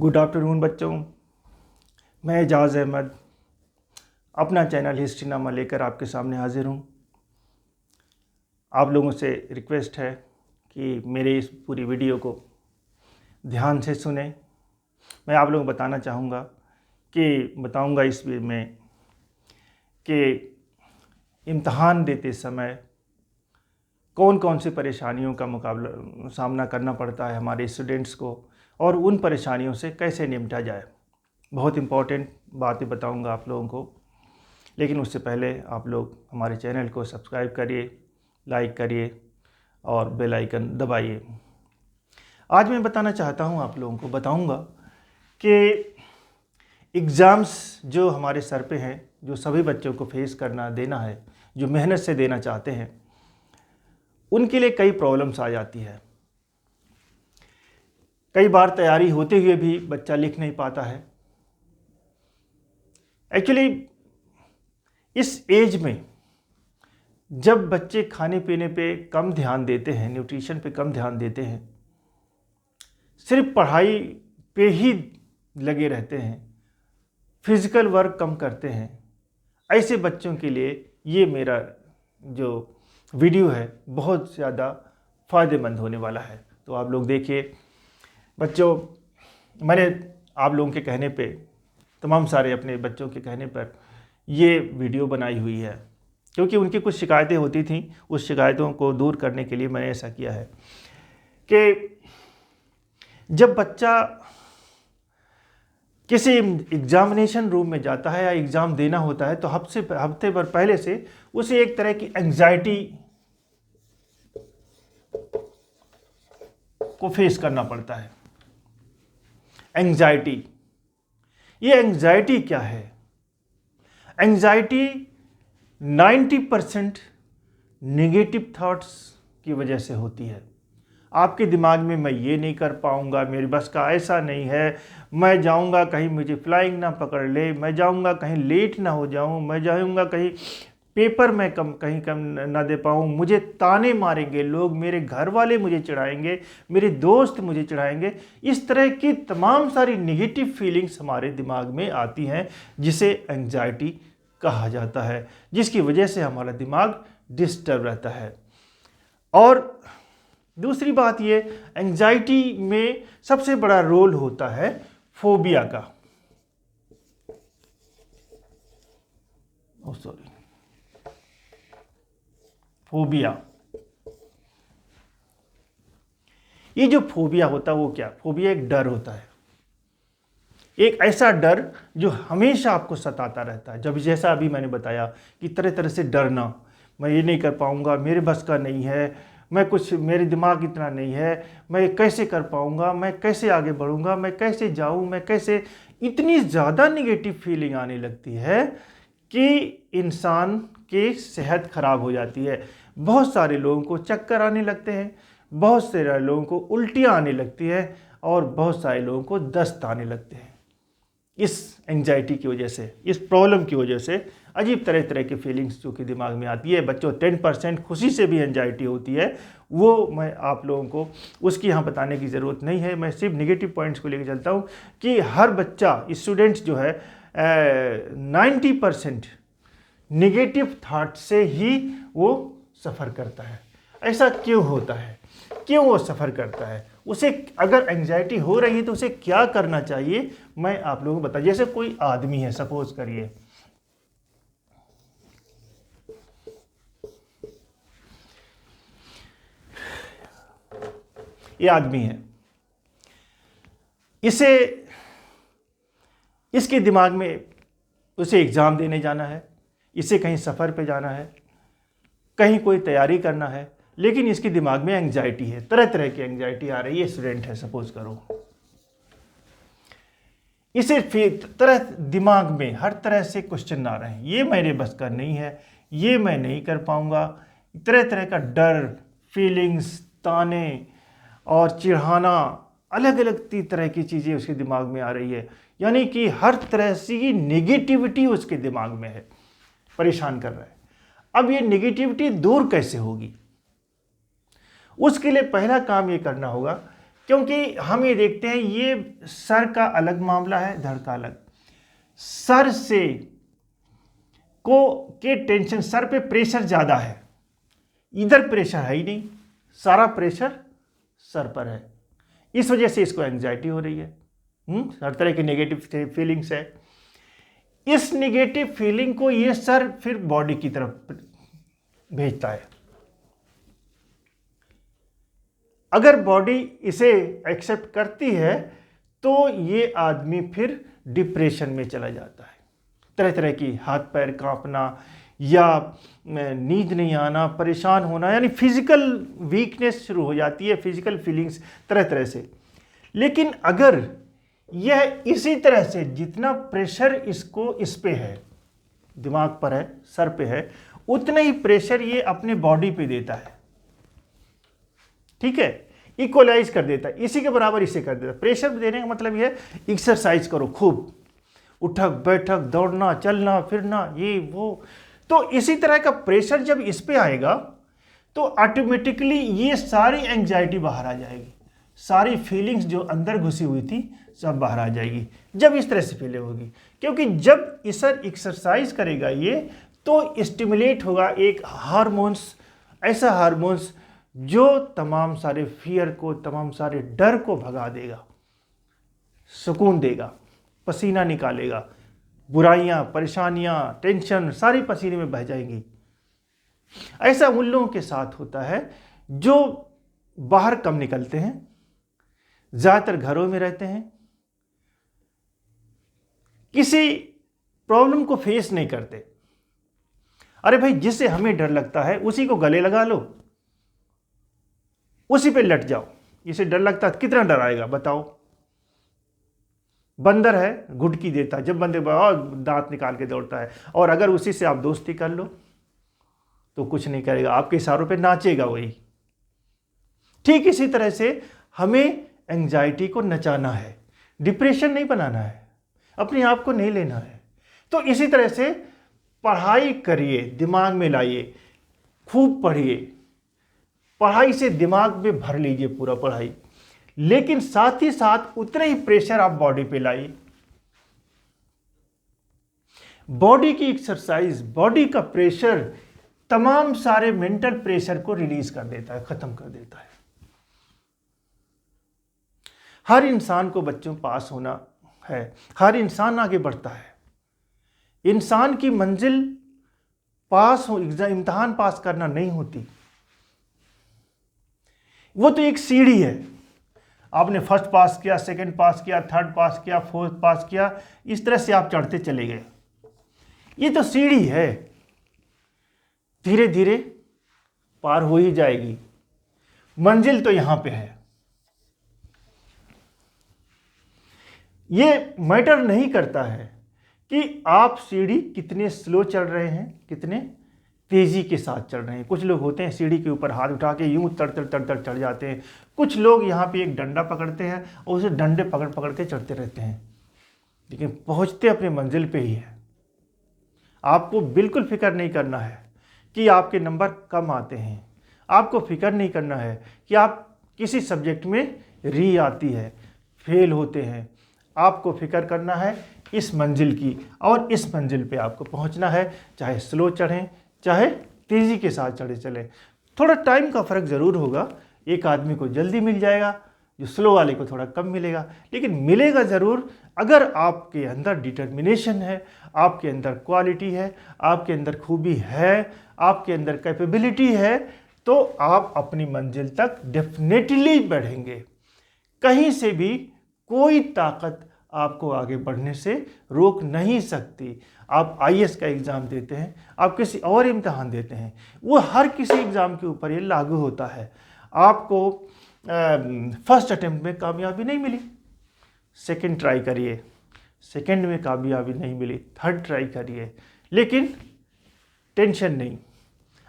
Good afternoon बच्चों, मैं एजाज़ अहमद अपना चैनल हिस्ट्रीनामा लेकर आपके सामने हाजिर हूँ। आप लोगों से रिक्वेस्ट है कि मेरे इस पूरी वीडियो को ध्यान से सुने। मैं आप लोगों को बताऊंगा इस में कि इम्तहान देते समय कौन कौन सी परेशानियों का सामना करना पड़ता है हमारे स्टूडेंट्स को और उन परेशानियों से कैसे निपटा जाए। बहुत इम्पॉर्टेंट बातें बताऊंगा आप लोगों को, लेकिन उससे पहले आप लोग हमारे चैनल को सब्सक्राइब करिए, लाइक करिए और बेल आइकन दबाइए। आज मैं बताना चाहता हूं, आप लोगों को बताऊंगा कि एग्ज़ाम्स जो हमारे सर पे हैं, जो सभी बच्चों को फेस देना है, जो मेहनत से देना चाहते हैं, उनके लिए कई प्रॉब्लम्स आ जाती है। कई बार तैयारी होते हुए भी बच्चा लिख नहीं पाता है। एक्चुअली इस एज में जब बच्चे खाने पीने पे कम ध्यान देते हैं, न्यूट्रिशन पे कम ध्यान देते हैं, सिर्फ पढ़ाई पे ही लगे रहते हैं, फिज़िकल वर्क कम करते हैं, ऐसे बच्चों के लिए ये मेरा जो वीडियो है बहुत ज़्यादा फ़ायदेमंद होने वाला है। तो आप लोग देखिए बच्चों, मैंने आप लोगों के कहने पे, तमाम सारे अपने बच्चों के कहने पर ये वीडियो बनाई हुई है, क्योंकि उनकी कुछ शिकायतें होती थीं। उस शिकायतों को दूर करने के लिए मैंने ऐसा किया है कि जब बच्चा किसी एग्जामिनेशन रूम में जाता है या एग्ज़ाम देना होता है तो हफ्ते भर पहले से उसे एक तरह की एंग्जाइटी को फेस करना पड़ता है। एंग्जाइटी, ये एंग्जाइटी क्या है? एंग्जाइटी 90% नेगेटिव थॉट्स की वजह से होती है। आपके दिमाग में मैं ये नहीं कर पाऊंगा, मेरे बस का ऐसा नहीं है, मैं जाऊंगा कहीं मुझे फ्लाइंग ना पकड़ ले, मैं जाऊंगा कहीं लेट ना हो जाऊं, मैं जाऊंगा कहीं पेपर में कहीं कम ना दे पाऊँ, मुझे ताने मारेंगे लोग, मेरे घर वाले मुझे चिढ़ाएंगे, मेरे दोस्त मुझे चिढ़ाएंगे। इस तरह की तमाम सारी नेगेटिव फीलिंग्स हमारे दिमाग में आती हैं, जिसे एंग्जाइटी कहा जाता है, जिसकी वजह से हमारा दिमाग डिस्टर्ब रहता है। और दूसरी बात ये, एंग्जाइटी में सबसे बड़ा रोल होता है फोबिया का। फोबिया, ये जो फोबिया होता है वो क्या? फोबिया एक डर होता है, एक ऐसा डर जो हमेशा आपको सताता रहता है। जब जैसा अभी मैंने बताया कि तरह तरह से डरना, मैं ये नहीं कर पाऊंगा, मेरे बस का नहीं है, मेरे दिमाग इतना नहीं है, मैं कैसे कर पाऊंगा, मैं कैसे आगे बढ़ूंगा, मैं कैसे जाऊं, मैं कैसे, इतनी ज़्यादा नेगेटिव फीलिंग आने लगती है कि इंसान की सेहत खराब हो जाती है। बहुत सारे लोगों को चक्कर आने लगते हैं, बहुत सारे लोगों को उल्टियाँ आने लगती है और बहुत सारे लोगों को दस्त आने लगते हैं। इस एंग्जाइटी की वजह से, इस प्रॉब्लम की वजह से अजीब तरह तरह की फीलिंग्स जो कि दिमाग में आती है। बच्चों 10% खुशी से भी एंग्जाइटी होती है, वो मैं आप लोगों को उसकी यहाँ बताने की ज़रूरत नहीं है। मैं सिर्फ नेगेटिव पॉइंट्स को लेकर चलता हूँ कि हर बच्चा, स्टूडेंट्स जो है 90% नेगेटिव थाट से ही वो सफ़र करता है। ऐसा क्यों होता है? क्यों वो सफ़र करता है? उसे अगर एंग्जाइटी हो रही है तो उसे क्या करना चाहिए, मैं आप लोगों को बता। जैसे कोई आदमी है, सपोज करिए ये आदमी है, इसके दिमाग में उसे एग्ज़ाम देने जाना है, इसे कहीं सफ़र पे जाना है, कहीं कोई तैयारी करना है, लेकिन इसके दिमाग में एंग्जाइटी है, तरह तरह की एंग्जाइटी आ रही है। स्टूडेंट है, सपोज करो, इसे दिमाग में हर तरह से क्वेश्चन आ रहे हैं, ये मेरे बस का नहीं है, ये मैं नहीं कर पाऊंगा, तरह तरह का डर, फीलिंग्स, ताने और चिढ़ाना, अलग अलग तरह की चीज़ें उसके दिमाग में आ रही है। यानी कि हर तरह से नेगेटिविटी उसके दिमाग में है, परेशान कर रहा है। अब ये नेगेटिविटी दूर कैसे होगी? उसके लिए पहला काम ये करना होगा क्योंकि हम ये देखते हैं ये सर का अलग मामला है, धड़ का अलग। सर से के टेंशन, सर पे प्रेशर ज़्यादा है, इधर प्रेशर है ही नहीं, सारा प्रेशर सर पर है। इस वजह से इसको एंजाइटी हो रही है। हर तरह की नेगेटिव फीलिंग्स है। इस नेगेटिव फीलिंग को ये सर फिर बॉडी की तरफ भेजता है। अगर बॉडी इसे एक्सेप्ट करती है तो ये आदमी फिर डिप्रेशन में चला जाता है। तरह तरह की हाथ पैर कांपना या नींद नहीं आना, परेशान होना, यानी फिजिकल वीकनेस शुरू हो जाती है, फिजिकल फीलिंग्स तरह तरह से। लेकिन अगर यह इसी तरह से जितना प्रेशर इसको इस पे है, दिमाग पर है, सर पे है, उतना ही प्रेशर ये अपने बॉडी पे देता है, ठीक है, इक्वलाइज कर देता है, इसी के बराबर इसे कर देता है। प्रेशर देने का मतलब यह एक्सरसाइज करो खूब, उठक बैठक, दौड़ना चलना फिरना, ये वो। तो इसी तरह का प्रेशर जब इस पे आएगा तो ऑटोमेटिकली ये सारी एंजाइटी बाहर आ जाएगी, सारी फीलिंग्स जो अंदर घुसी हुई थी सब बाहर आ जाएगी जब इस तरह से फीलिंग होगी। क्योंकि जब इस एक्सरसाइज करेगा ये तो स्टिमुलेट होगा एक हार्मोन्स, ऐसा हार्मोन्स जो तमाम सारे फियर को, तमाम सारे डर को भगा देगा, सुकून देगा, पसीना निकालेगा, बुराइयां, परेशानियां, टेंशन सारी पसीने में बह जाएंगी। ऐसा उन लोगों के साथ होता है जो बाहर कम निकलते हैं, ज़्यादातर घरों में रहते हैं, किसी प्रॉब्लम को फेस नहीं करते। अरे भाई, जिससे हमें डर लगता है उसी को गले लगा लो, उसी पे लट जाओ। इसे डर लगता है, कितना डर आएगा बताओ। बंदर है, घुटकी देता है, जब बंदे दांत निकाल के दौड़ता है, और अगर उसी से आप दोस्ती कर लो तो कुछ नहीं करेगा, आपके इशारों पे नाचेगा वही। ठीक इसी तरह से हमें एंजाइटी को नचाना है, डिप्रेशन नहीं बनाना है, अपने आप को नहीं लेना है। तो इसी तरह से पढ़ाई करिए, दिमाग में लाइए, खूब पढ़िए, पढ़ाई से दिमाग में भर लीजिए पूरा पढ़ाई, लेकिन साथ ही साथ उतना ही प्रेशर आप बॉडी पे लाइए। बॉडी की एक्सरसाइज, बॉडी का प्रेशर तमाम सारे मेंटल प्रेशर को रिलीज कर देता है, खत्म कर देता है। हर इंसान को बच्चों पास होना है, हर इंसान आगे बढ़ता है। इंसान की मंजिल पास हो, इम्तिहान पास करना नहीं होती, वो तो एक सीढ़ी है। आपने फर्स्ट पास किया, सेकंड पास किया, थर्ड पास किया, फोर्थ पास किया, इस तरह से आप चढ़ते चले गए। ये तो सीढ़ी है, धीरे धीरे पार हो ही जाएगी, मंजिल तो यहां पे है। ये मैटर नहीं करता है कि आप सीढ़ी कितने स्लो चढ़ रहे हैं, कितने तेजी के साथ चढ़ रहे हैं। कुछ लोग होते हैं सीढ़ी के ऊपर हाथ उठा के यूं तड़ तड़ तड़ तड़ चढ़ जाते हैं। कुछ लोग यहाँ पे एक डंडा पकड़ते हैं और उसे डंडे पकड़ पकड़ के चढ़ते रहते हैं, लेकिन पहुँचते अपने मंजिल पे ही है। आपको बिल्कुल फिक्र नहीं करना है कि आपके नंबर कम आते हैं, आपको फिक्र नहीं करना है कि आप किसी सब्जेक्ट में री आती है, फेल होते हैं। आपको फिक्र करना है इस मंजिल की, और इस मंजिल पे आपको पहुंचना है, चाहे स्लो चढ़ें चाहे तेज़ी के साथ चढ़े चलें। थोड़ा टाइम का फ़र्क ज़रूर होगा, एक आदमी को जल्दी मिल जाएगा, जो स्लो वाले को थोड़ा कम मिलेगा, लेकिन मिलेगा ज़रूर अगर आपके अंदर डिटर्मिनेशन है, आपके अंदर क्वालिटी है, आपके अंदर खूबी है, आपके अंदर कैपेबिलिटी है, तो आप अपनी मंजिल तक डेफिनेटली बढ़ेंगे। कहीं से भी कोई ताकत आपको आगे बढ़ने से रोक नहीं सकती। आप आईएएस का एग्ज़ाम देते हैं, आप किसी और इम्तहान देते हैं, वो हर किसी एग्ज़ाम के ऊपर ये लागू होता है। आपको फर्स्ट अटेम्प्ट में कामयाबी नहीं मिली, सेकंड ट्राई करिए, सेकंड में कामयाबी नहीं मिली, थर्ड ट्राई करिए, लेकिन टेंशन नहीं।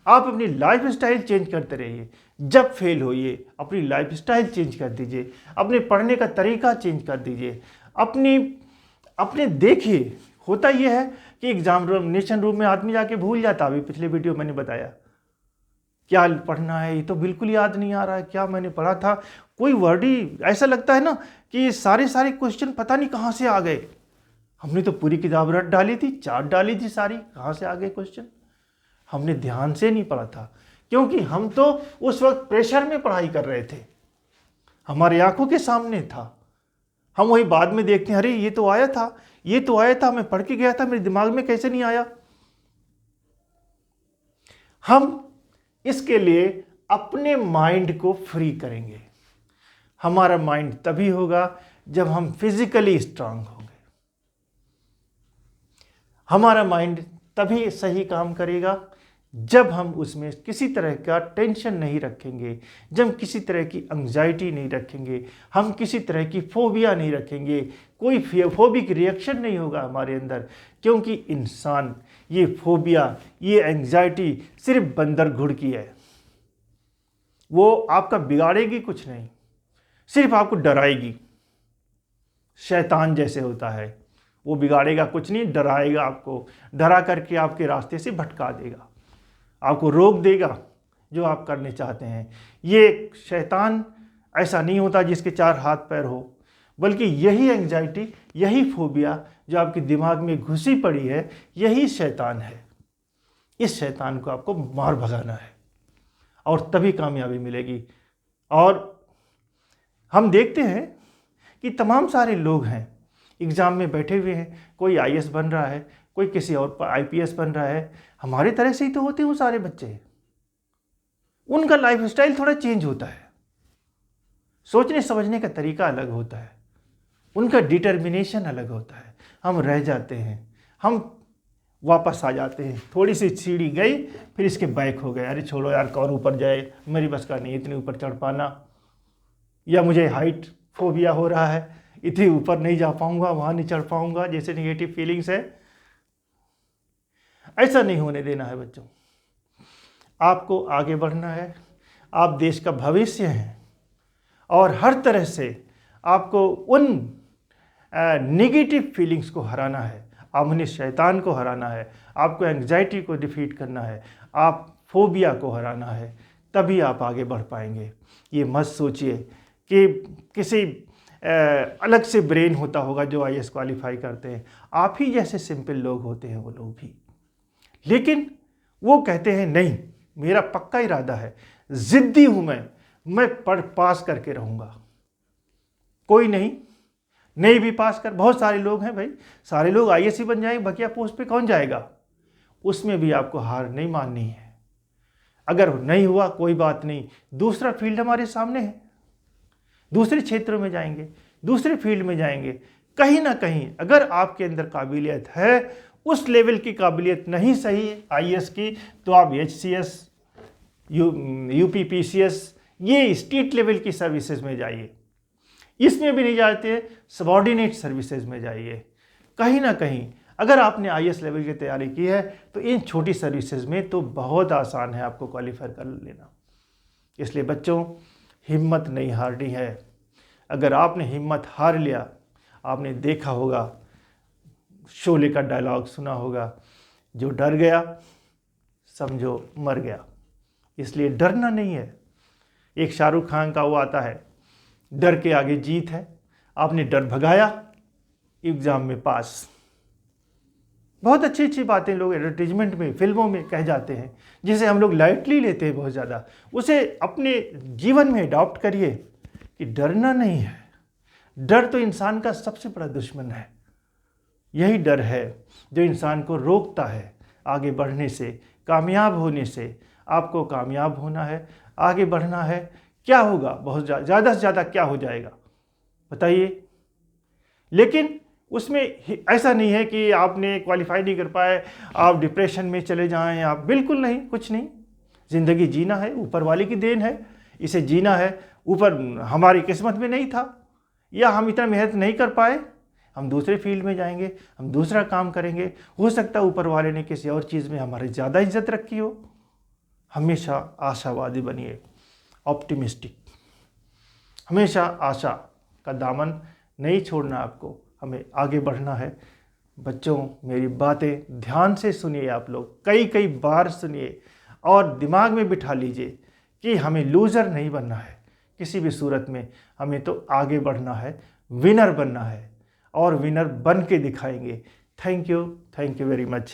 आप अपनी लाइफ स्टाइल चेंज करते रहिए। जब फेल होइए अपनी लाइफ स्टाइल चेंज कर दीजिए, अपने पढ़ने का तरीका चेंज कर दीजिए, अपने देखिए। होता यह है कि एग्जामिनेशन रूम में आदमी जाके भूल जाता। अभी पिछले वीडियो मैंने बताया क्या पढ़ना है, ये तो बिल्कुल याद नहीं आ रहा है, क्या मैंने पढ़ा था, कोई वर्ड ही ऐसा लगता है ना कि सारे क्वेश्चन पता नहीं कहाँ से आ गए। हमने तो पूरी किताब रट डाली थी, चाट डाली थी सारी, कहाँ से आ गए क्वेश्चन? हमने ध्यान से नहीं पढ़ा था, क्योंकि हम तो उस वक्त प्रेशर में पढ़ाई कर रहे थे, हमारी आंखों के सामने था। हम वही बाद में देखते हैं, अरे ये तो आया था, ये तो आया था, मैं पढ़ के गया था, मेरे दिमाग में कैसे नहीं आया। हम इसके लिए अपने माइंड को फ्री करेंगे। हमारा माइंड तभी होगा जब हम फिजिकली स्ट्रांग होंगे। हमारा माइंड तभी सही काम करेगा जब हम उसमें किसी तरह का टेंशन नहीं रखेंगे, जब किसी तरह की एंग्जाइटी नहीं रखेंगे, हम किसी तरह की फोबिया नहीं रखेंगे, कोई फोबिक रिएक्शन नहीं होगा हमारे अंदर। क्योंकि इंसान ये फोबिया, ये एंग्जाइटी सिर्फ बंदर घुड़ की है। वो आपका बिगाड़ेगी कुछ नहीं, सिर्फ आपको डराएगी। शैतान जैसे होता है, वो बिगाड़ेगा कुछ नहीं, डराएगा आपको, डरा करके आपके रास्ते से भटका देगा, आपको रोक देगा जो आप करने चाहते हैं। ये शैतान ऐसा नहीं होता जिसके 4 हाथ पैर हो, बल्कि यही एंग्जाइटी, यही फोबिया जो आपके दिमाग में घुसी पड़ी है, यही शैतान है। इस शैतान को आपको मार भगाना है और तभी कामयाबी मिलेगी। और हम देखते हैं कि तमाम सारे लोग हैं, एग्ज़ाम में बैठे हुए हैं, कोई आईएएस बन रहा है, कोई किसी और पर आईपीएस बन रहा है। हमारी तरह से ही तो होते हैं वो सारे बच्चे। उनका लाइफस्टाइल थोड़ा चेंज होता है, सोचने समझने का तरीका अलग होता है, उनका डिटर्मिनेशन अलग होता है। हम रह जाते हैं, हम वापस आ जाते हैं, थोड़ी सी सीढ़ी गई फिर इसके बैक हो गए, अरे छोड़ो यार कौन ऊपर जाए, मेरी बस का नहीं इतने ऊपर चढ़ पाना, या मुझे हाइट फोबिया हो रहा है, इतने ऊपर नहीं जा पाऊंगा, वहाँ नहीं चढ़ पाऊंगा, जैसे नेगेटिव फीलिंग्स है। ऐसा नहीं होने देना है बच्चों, आपको आगे बढ़ना है। आप देश का भविष्य हैं और हर तरह से आपको उन नेगेटिव फीलिंग्स को हराना है, आपने शैतान को हराना है, आपको एंग्जाइटी को डिफीट करना है, आप फोबिया को हराना है, तभी आप आगे बढ़ पाएंगे। ये मत सोचिए कि किसी अलग से ब्रेन होता होगा जो आईएएस क्वालिफाई करते हैं। आप ही जैसे सिंपल लोग होते हैं वो लोग भी, लेकिन वो कहते हैं नहीं, मेरा पक्का इरादा है, जिद्दी हूँ मैं पढ़ पास करके रहूँगा। कोई नहीं भी पास कर, बहुत सारे लोग हैं भाई, सारे लोग आईएएस ही बन जाएंगे, बकिया पोस्ट पे कौन जाएगा? उसमें भी आपको हार नहीं माननी है। अगर नहीं हुआ कोई बात नहीं, दूसरा फील्ड हमारे सामने है, दूसरे क्षेत्रों में जाएंगे, दूसरे फील्ड में जाएंगे। कहीं ना कहीं अगर आपके अंदर काबिलियत है, उस लेवल की काबिलियत नहीं सही आईएएस की, तो आप एचसीएस, यूपीपीसीएस, ये स्टेट लेवल की सर्विसेज में जाइए। इसमें भी नहीं जाते, सबॉर्डिनेट सर्विसेज में जाइए। कहीं ना कहीं अगर आपने आईएएस लेवल की तैयारी की है तो इन छोटी सर्विसेज में तो बहुत आसान है आपको क्वालिफाई कर लेना। इसलिए बच्चों, हिम्मत नहीं हारनी है। अगर आपने हिम्मत हार लिया, आपने देखा होगा, शोले का डायलॉग सुना होगा, जो डर गया समझो मर गया। इसलिए डरना नहीं है। एक शाहरुख खान का वो आता है, डर के आगे जीत है। आपने डर भगाया, एग्जाम में पास। बहुत अच्छी अच्छी बातें लोग एडवर्टीजमेंट में, फिल्मों में कह जाते हैं, जिसे हम लोग लाइटली लेते हैं बहुत ज़्यादा। उसे अपने जीवन में अडॉप्ट करिए कि डरना नहीं है। डर तो इंसान का सबसे बड़ा दुश्मन है। यही डर है जो इंसान को रोकता है आगे बढ़ने से, कामयाब होने से। आपको कामयाब होना है, आगे बढ़ना है। क्या होगा, बहुत ज़्यादा से ज़्यादा क्या हो जाएगा बताइए। लेकिन उसमें ऐसा नहीं है कि आपने क्वालिफाई नहीं कर पाए, आप डिप्रेशन में चले जाएं, आप बिल्कुल नहीं, कुछ नहीं। ज़िंदगी जीना है, ऊपर वाले की देन है, इसे जीना है। ऊपर हमारी किस्मत में नहीं था, या हम इतना मेहनत नहीं कर पाए, हम दूसरे फील्ड में जाएंगे, हम दूसरा काम करेंगे। हो सकता है ऊपर वाले ने किसी और चीज़ में हमारी ज़्यादा इज्जत रखी हो। हमेशा आशावादी बनिए, ऑप्टिमिस्टिक। हमेशा आशा का दामन नहीं छोड़ना आपको, हमें आगे बढ़ना है। बच्चों, मेरी बातें ध्यान से सुनिए, आप लोग कई बार सुनिए और दिमाग में बिठा लीजिए कि हमें लूज़र नहीं बनना है। किसी भी सूरत में हमें तो आगे बढ़ना है, विनर बनना है और विनर बन के दिखाएंगे। Thank you very much.